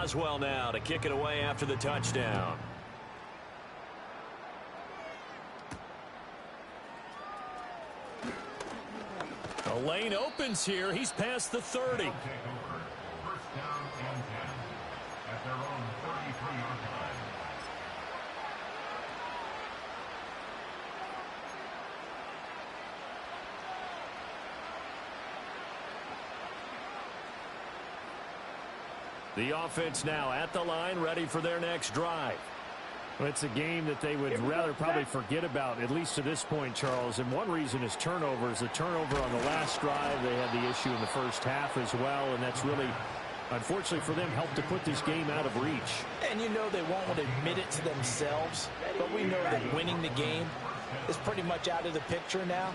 Boswell now to kick it away after the touchdown. The lane opens here. He's past the 30. First down and 10 at their own 33-yard line. The offense now at the line, ready for their next drive. Well, it's a game that they would rather probably forget about, at least to this point, Charles. And one reason is turnovers. The turnover on the last drive, they had the issue in the first half as well, and that's really, unfortunately for them, helped to put this game out of reach. And you know they won't admit it to themselves, but we know that winning the game is pretty much out of the picture now.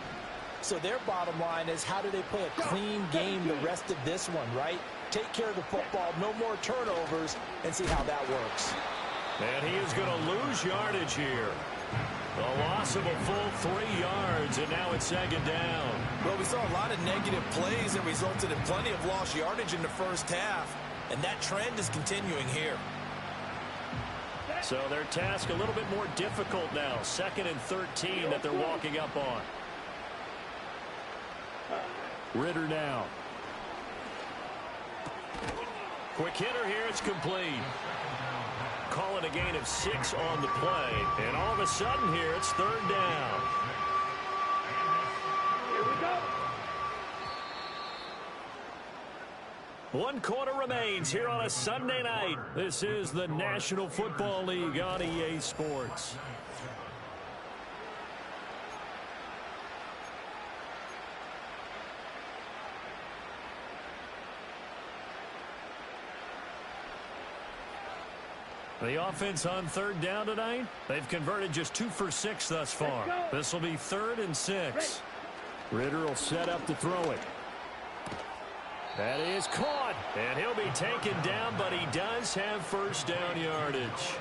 So their bottom line is, how do they play a clean game the rest of this one, right? Take care of the football, no more turnovers, and see how that works. And he is going to lose yardage here. The loss of a full 3 yards, and now it's second down. Well, we saw a lot of negative plays that resulted in plenty of lost yardage in the first half, and that trend is continuing here. So their task a little bit more difficult now. 2nd and 13 that they're walking up on. Ritter now. Quick hitter here, it's complete. Call it a gain of 6 on the play. And all of a sudden here, it's 3rd down. Here we go. 1 quarter remains here on a Sunday night. This is the National Football League on EA Sports. The offense on 3rd down tonight, they've converted just 2 for 6 thus far. This will be 3rd and 6. Ritter will set up to throw it. That is caught, and he'll be taken down, but he does have first down yardage.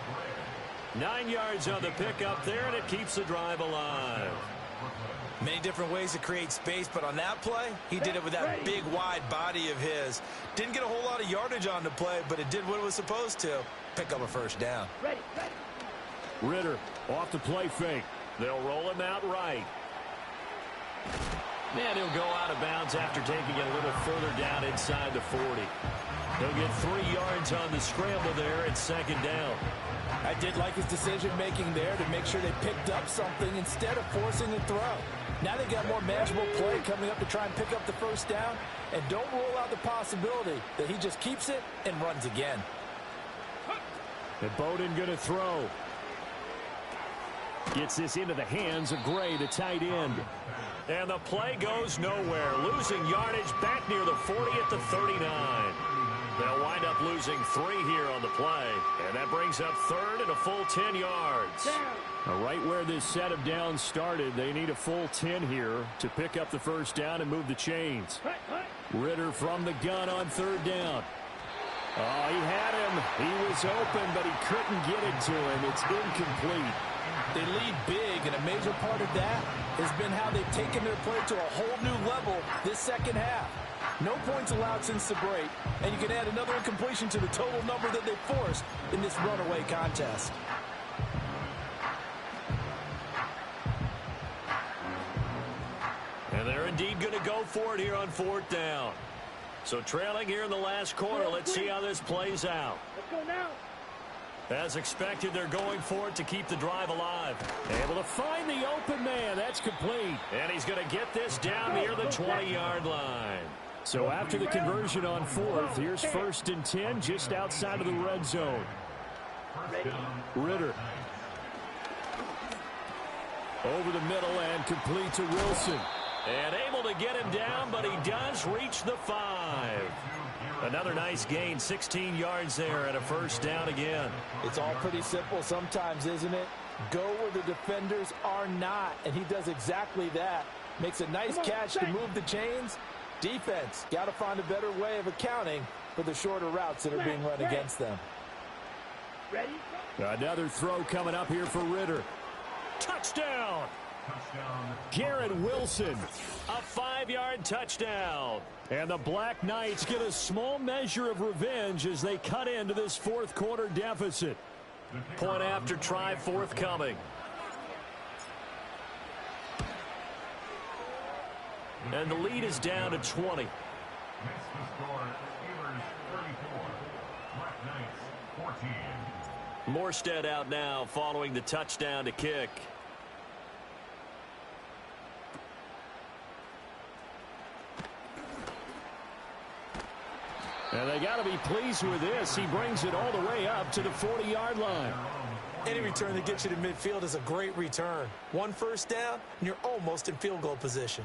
9 yards on the pickup there, and it keeps the drive alive. Many different ways to create space, but on that play, he did it with that big, wide body of his. Didn't get a whole lot of yardage on the play, but it did what it was supposed to. Pick up a first down. Ritter off the play fake. They'll roll him out right. And he'll go out of bounds after taking it a little further down inside the 40. He'll get 3 yards on the scramble there at 2nd down. I did like his decision-making there to make sure they picked up something instead of forcing a throw. Now they got more manageable play coming up to try and pick up the first down, and don't rule out the possibility that he just keeps it and runs again. And Bowden going to throw. Gets this into the hands of Gray, the tight end. And the play goes nowhere. Losing yardage back near the 40 at the 39. They'll wind up losing 3 here on the play. And that brings up 3rd and a full 10 yards. Now, right where this set of downs started, they need a full 10 here to pick up the first down and move the chains. Ritter from the gun on 3rd down. Oh, he had him. He was open, but he couldn't get it to him. It's incomplete. They lead big, and a major part of that has been how they've taken their play to a whole new level this second half. No points allowed since the break, and you can add another incompletion to the total number that they forced in this runaway contest. And they're indeed going to go for it here on 4th down. So trailing here in the last quarter, let's see how this plays out. Let's go now. As expected, they're going for it to keep the drive alive. Able to find the open man. That's complete. And he's going to get this down near the 20-yard line. So after the conversion on 4th, here's 1st and 10 just outside of the red zone. Ritter. Over the middle and complete to Wilson. And able to get him down, but he does reach the 5. Another nice gain, 16 yards there and a first down again. It's all pretty simple sometimes, isn't it? Go where the defenders are not, and he does exactly that. Makes a nice catch to move the chains. Defense, got to find a better way of accounting for the shorter routes that are being run against them. Another throw coming up here for Ritter. Touchdown! Garrett Wilson. A 5-yard touchdown. And the Black Knights get a small measure of revenge as they cut into this fourth quarter deficit. Point after try forthcoming. And the lead is down to 20. Next to score, Steelers 34, Black Knights 14. Morstead out now following the touchdown to kick. And they got to be pleased with this. He brings it all the way up to the 40-yard line. Any return that gets you to midfield is a great return. One first down, and you're almost in field goal position.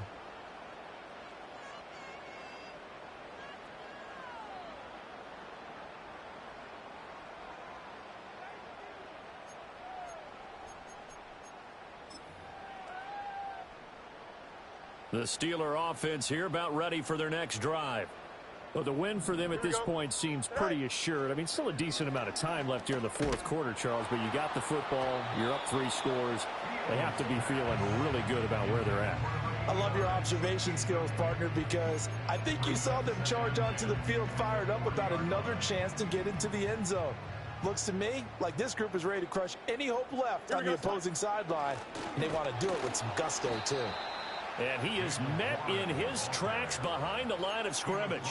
The Steeler offense here about ready for their next drive. Well, the win for them at this point seems pretty assured. I mean, still a decent amount of time left here in the fourth quarter, Charles, but you got the football, you're up 3 scores. They have to be feeling really good about where they're at. I love your observation skills, partner, because I think you saw them charge onto the field fired up about another chance to get into the end zone. Looks to me like this group is ready to crush any hope left on the opposing sideline, and they want to do it with some gusto, too. And he is met in his tracks behind the line of scrimmage.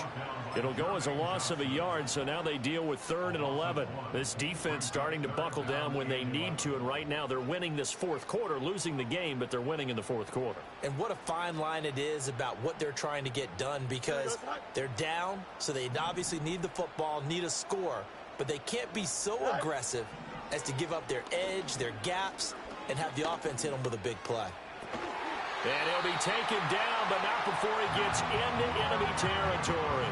It'll go as a loss of a yard, so now they deal with 3rd and 11. This defense starting to buckle down when they need to, and right now they're winning this fourth quarter, losing the game, but they're winning in the fourth quarter. And what a fine line it is about what they're trying to get done, because they're down, so they obviously need the football, need a score, but they can't be so aggressive as to give up their edge, their gaps, and have the offense hit them with a big play. And he'll be taken down, but not before he gets into enemy territory.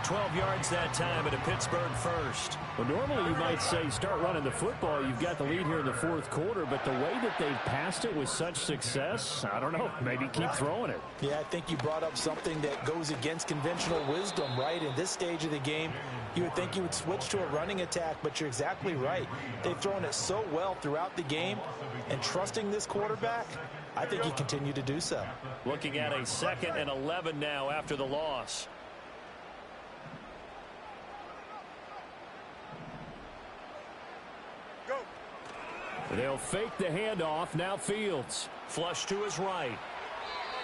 12 yards that time at a Pittsburgh first. Well, normally you might say start running the football. You've got the lead here in the fourth quarter, but the way that they've passed it with such success, I don't know, maybe keep throwing it. Yeah, I think you brought up something that goes against conventional wisdom, right? In this stage of the game, you would think you would switch to a running attack, but you're exactly right. They've thrown it so well throughout the game, and trusting this quarterback, I think you continue to do so. Looking at a 2nd and 11 now after the loss. Go. They'll fake the handoff. Now Fields. Flush to his right.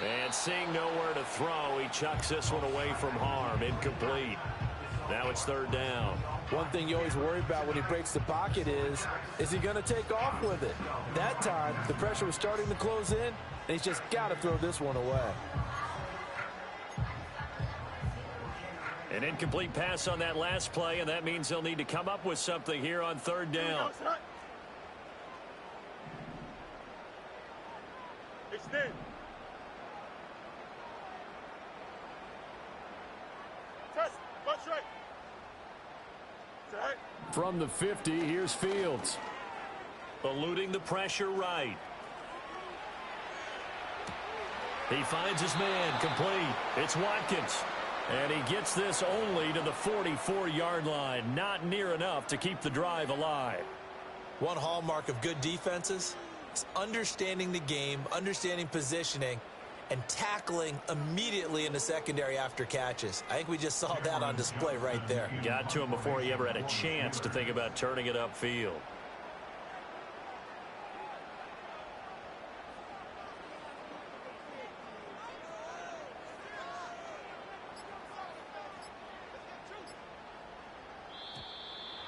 And seeing nowhere to throw, he chucks this one away from harm. Incomplete. Now it's 3rd down. One thing you always worry about when he breaks the pocket is he going to take off with it? That time, the pressure was starting to close in, and he's just got to throw this one away. An incomplete pass on that last play, and that means they'll need to come up with something here on 3rd down. Extend. Test. Punch right. From the 50, here's Fields. Eluding the pressure right. He finds his man, complete. It's Watkins. And he gets this only to the 44-yard line. Not near enough to keep the drive alive. One hallmark of good defenses is understanding the game, understanding positioning, and tackling immediately in the secondary after catches. I think we just saw that on display right there. Got to him before he ever had a chance to think about turning it upfield.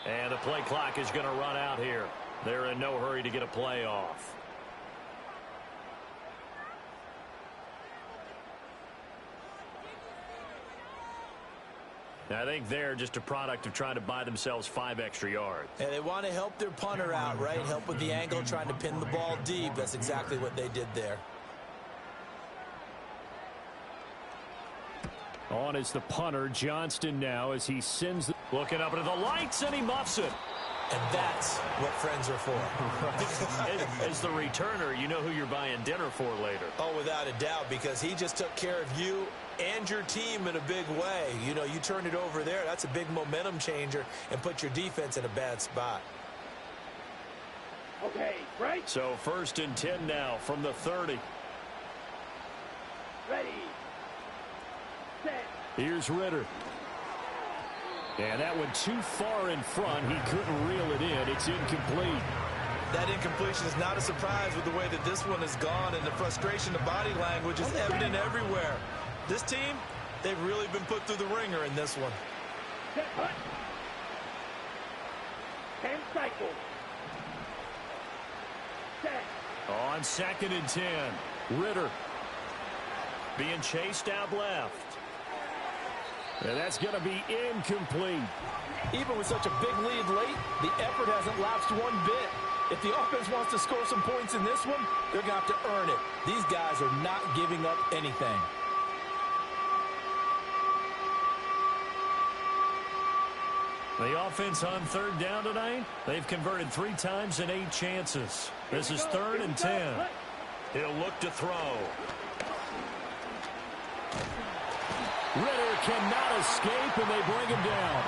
And the play clock is going to run out here. They're in no hurry to get a play off. I think they're just a product of trying to buy themselves 5 extra yards. And they want to help their punter out, right? Help with the angle, trying to pin the ball deep. That's exactly what they did there. On is the punter, Johnston now, as he sends. Looking up into the lights, and he muffs it. And that's what friends are for. As the returner, you know who you're buying dinner for later. Oh, without a doubt, because he just took care of you and your team in a big way. You know, you turn it over there, that's a big momentum changer, and put your defense in a bad spot. Okay, right? So 1st and 10 now from the 30. Ready. Set. Here's Ritter. And that went too far in front. He couldn't reel it in. It's incomplete. That incompletion is not a surprise with the way that this one has gone, and the frustration, the body language is evident everywhere. This team, they've really been put through the ringer in this one. Set, hut. 10 cycles. Set. On 2nd and 10, Ritter being chased out left. And that's going to be incomplete. Even with such a big lead late, the effort hasn't lapsed one bit. If the offense wants to score some points in this one, they're going to have to earn it. These guys are not giving up anything. The offense on 3rd down tonight, they've converted 3 times in 8 chances. This is 3rd and 10. He'll look to throw. Ritter cannot escape, and they bring him down.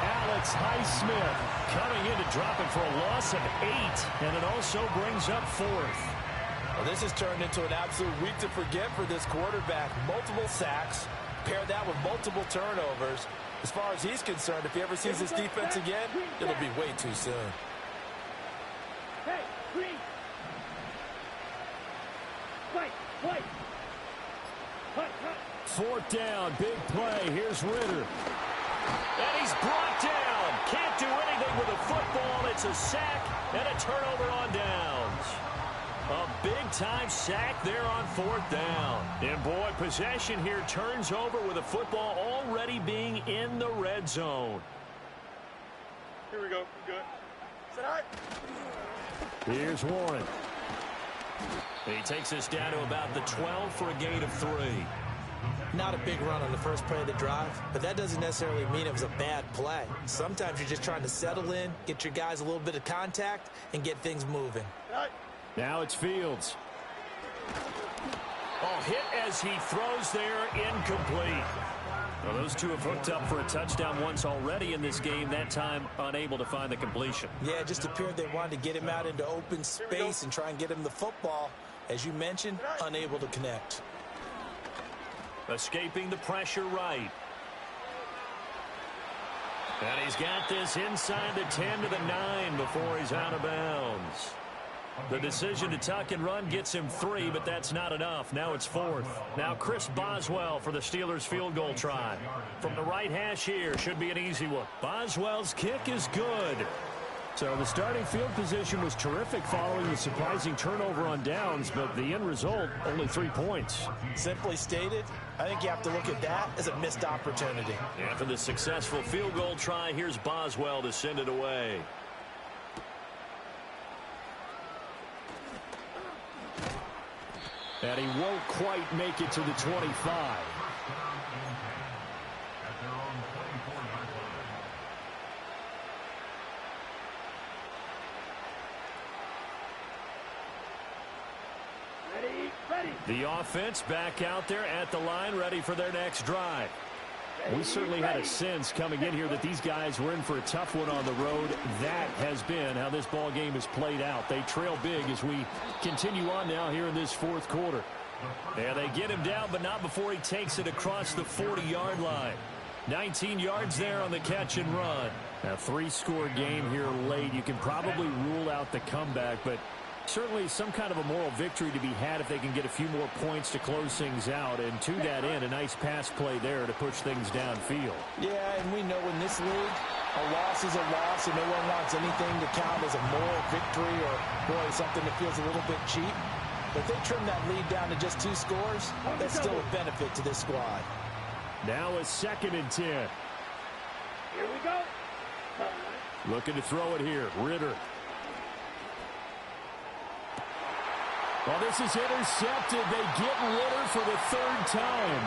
Alex Highsmith coming in to drop him for a loss of 8, and it also brings up 4th. Well, this has turned into an absolute week to forget for this quarterback. Multiple sacks, pair that with multiple turnovers. As far as he's concerned, if he ever sees this defense again, it'll be way too soon. Hey, green. Fight, fight. Hut, hut. 4th down, big play. Here's Ritter. And he's brought down. Can't do anything with a football. It's a sack and a turnover on downs. A big-time sack there on 4th down. And, boy, possession here turns over with a football already being in the red zone. Here we go. Good. Set hut. Here's Warren. He takes us down to about the 12 for a gain of 3. Not a big run on the first play of the drive, but that doesn't necessarily mean it was a bad play. Sometimes you're just trying to settle in, get your guys a little bit of contact, and get things moving. Now it's Fields. Oh, hit as he throws there, incomplete. Well, those two have hooked up for a touchdown once already in this game, that time unable to find the completion. Yeah, it just appeared they wanted to get him out into open space and try and get him the football. As you mentioned, unable to connect. Escaping the pressure right. And he's got this inside the 10 to the 9 before he's out of bounds. The decision to tuck and run gets him 3, but that's not enough. Now it's 4th. Now Chris Boswell for the Steelers field goal try. From the right hash here, should be an easy one. Boswell's kick is good. So the starting field position was terrific following the surprising turnover on downs, but the end result, only 3 points. Simply stated, I think you have to look at that as a missed opportunity. After the successful field goal try, here's Boswell to send it away. And he won't quite make it to the 25. The offense back out there at the line, ready for their next drive. We certainly had a sense coming in here that these guys were in for a tough one on the road. That has been how this ball game has played out. They trail big as we continue on now here in this 4th quarter. And they get him down, but not before he takes it across the 40-yard line. 19 yards there on the catch and run. A 3-score game here late. You can probably rule out the comeback, but certainly some kind of a moral victory to be had if they can get a few more points to close things out. And to that end, a nice pass play there to push things downfield. Yeah, and we know in this league, a loss is a loss, and no one wants anything to count as a moral victory or, boy, something that feels a little bit cheap. But if they trim that lead down to just 2 scores, that's still a benefit to this squad. Now a 2nd and 10. Here we go. Looking to throw it here. Ritter. Well, this is intercepted. They get Ritter for the 3rd time.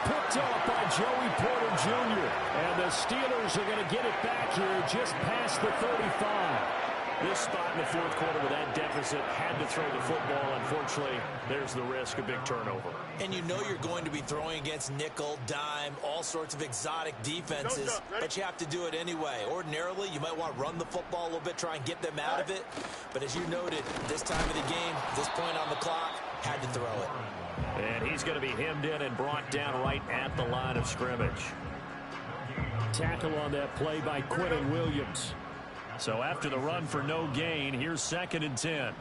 Picked up by Joey Porter Jr. And the Steelers are going to get it back here just past the 35. This spot in the fourth quarter with that deficit, had to throw the football. Unfortunately, there's the risk of big turnover. And you know you're going to be throwing against nickel, dime, all sorts of exotic defenses, but you have to do it anyway. Ordinarily, you might want to run the football a little bit, try and get them out of it. But as you noted, this time of the game, this point on the clock, had to throw it. And he's going to be hemmed in and brought down right at the line of scrimmage. Tackle on that play by Quentin Williams. So after the run for no gain, here's 2nd and 10.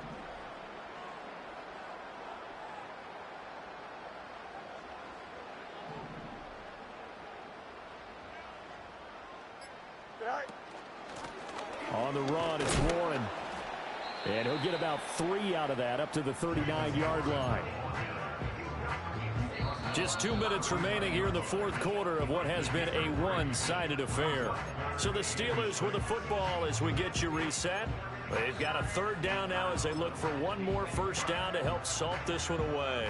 On the run, it's Warren. And he'll get about 3 out of that, up to the 39-yard line. Just 2 minutes remaining here in the fourth quarter of what has been a one-sided affair. So the Steelers with the football as we get you reset. They've got a 3rd down now as they look for one more first down to help salt this one away.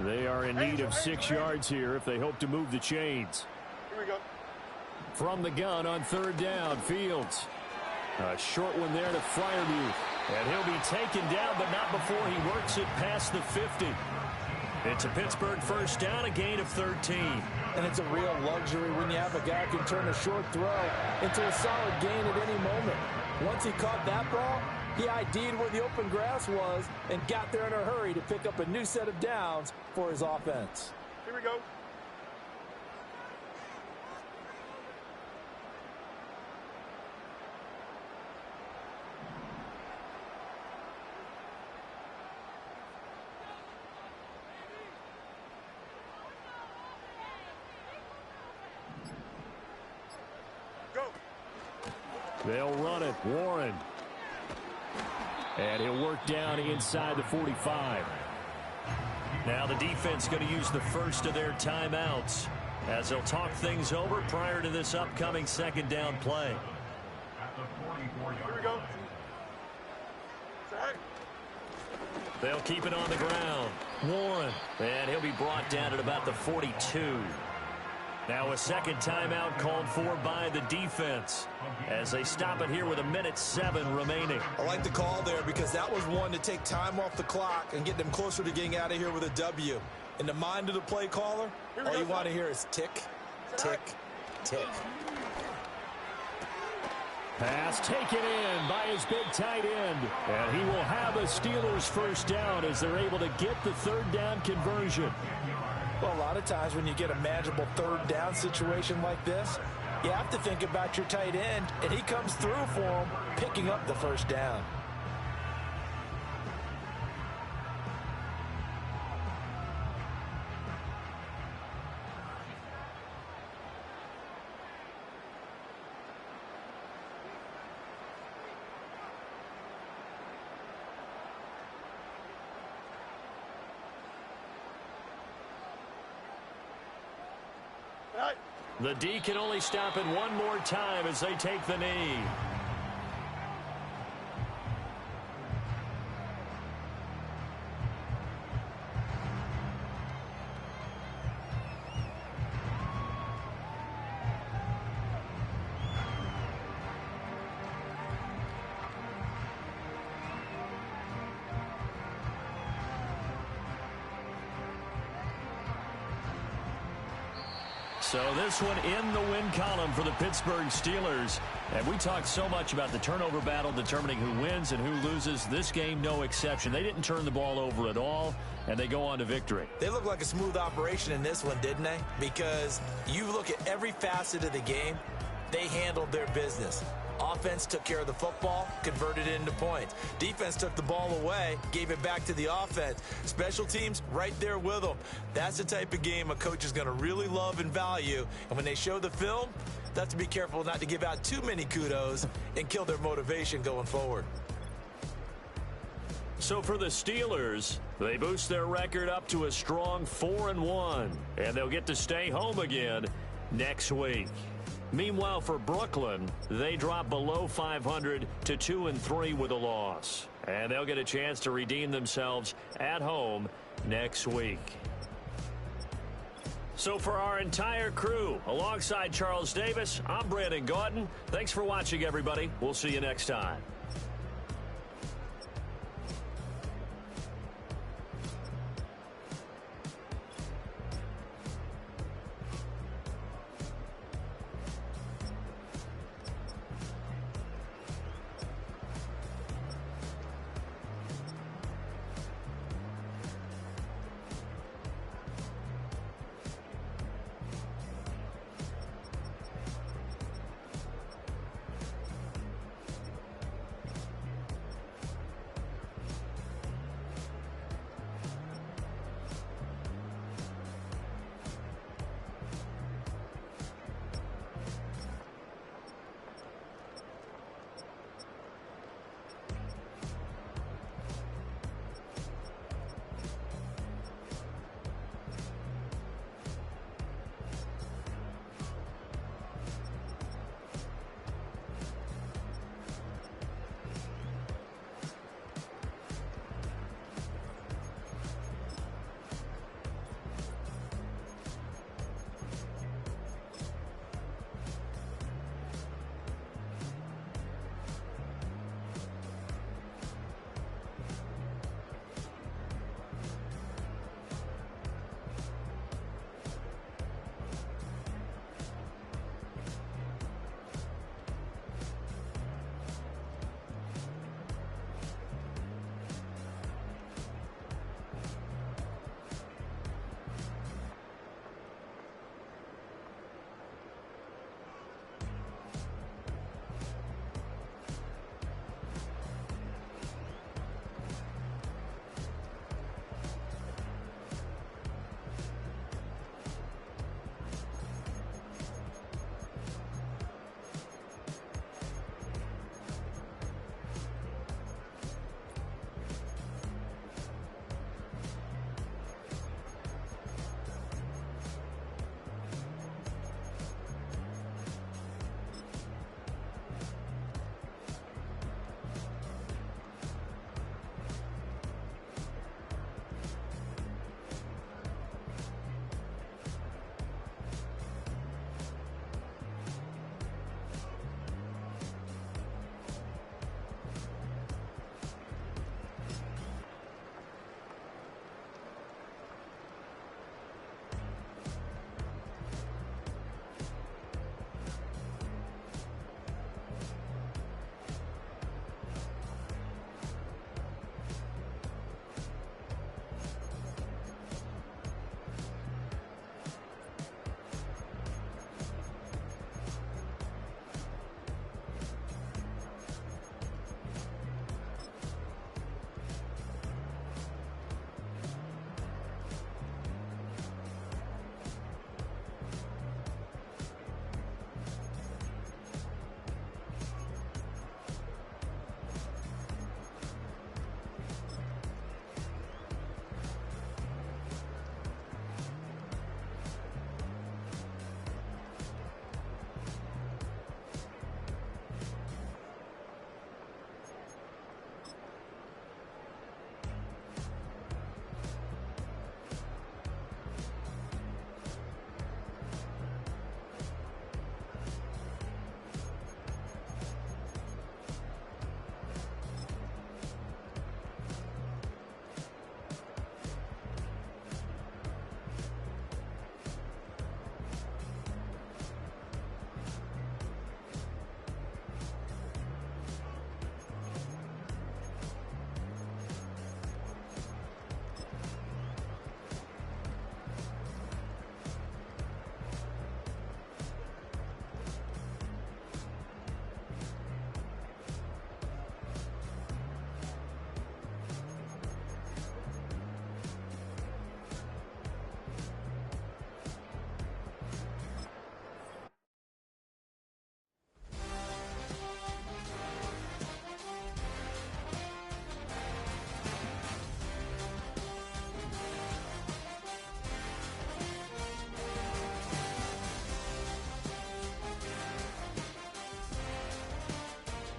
They are in need of 6 yards here if they hope to move the chains. Here we go. From the gun on 3rd down, Fields. A short one there to Freiermuth. And he'll be taken down, but not before he works it past the 50. It's a Pittsburgh first down, a gain of 13. And it's a real luxury when you have a guy who can turn a short throw into a solid gain at any moment. Once he caught that ball, he ID'd where the open grass was and got there in a hurry to pick up a new set of downs for his offense. Here we go. They'll run it. Warren. And he'll work down inside the 45. Now the defense going to use the first of their timeouts as they'll talk things over prior to this upcoming 2nd down play. Here we go. Sack. They'll keep it on the ground. Warren. And he'll be brought down at about the 42. Now a 2nd timeout called for by the defense as they stop it here with 1:07 remaining. I like the call there because that was one to take time off the clock and get them closer to getting out of here with a W. In the mind of the play caller, all you want to hear is tick, tick, tick. Pass taken in by his big tight end. And he will have a Steelers first down as they're able to get the 3rd down conversion. Well, a lot of times when you get a manageable 3rd down situation like this, you have to think about your tight end, and he comes through for him, picking up the first down. The D can only stop it one more time as they take the knee. So this one in the win column for the Pittsburgh Steelers. And we talked so much about the turnover battle determining who wins and who loses. This game, no exception. They didn't turn the ball over at all, and they go on to victory. They look like a smooth operation in this one, didn't they? Because you look at every facet of the game, they handled their business. Offense took care of the football, converted it into points. Defense took the ball away, gave it back to the offense. Special teams right there with them. That's the type of game a coach is going to really love and value. And when they show the film, they have to be careful not to give out too many kudos and kill their motivation going forward. So for the Steelers, they boost their record up to a strong 4-1, and they'll get to stay home again next week. Meanwhile, for Brooklyn, they drop below 500 to 2-3 with a loss. And they'll get a chance to redeem themselves at home next week. So for our entire crew, alongside Charles Davis, I'm Brandon Gaudin. Thanks for watching, everybody. We'll see you next time.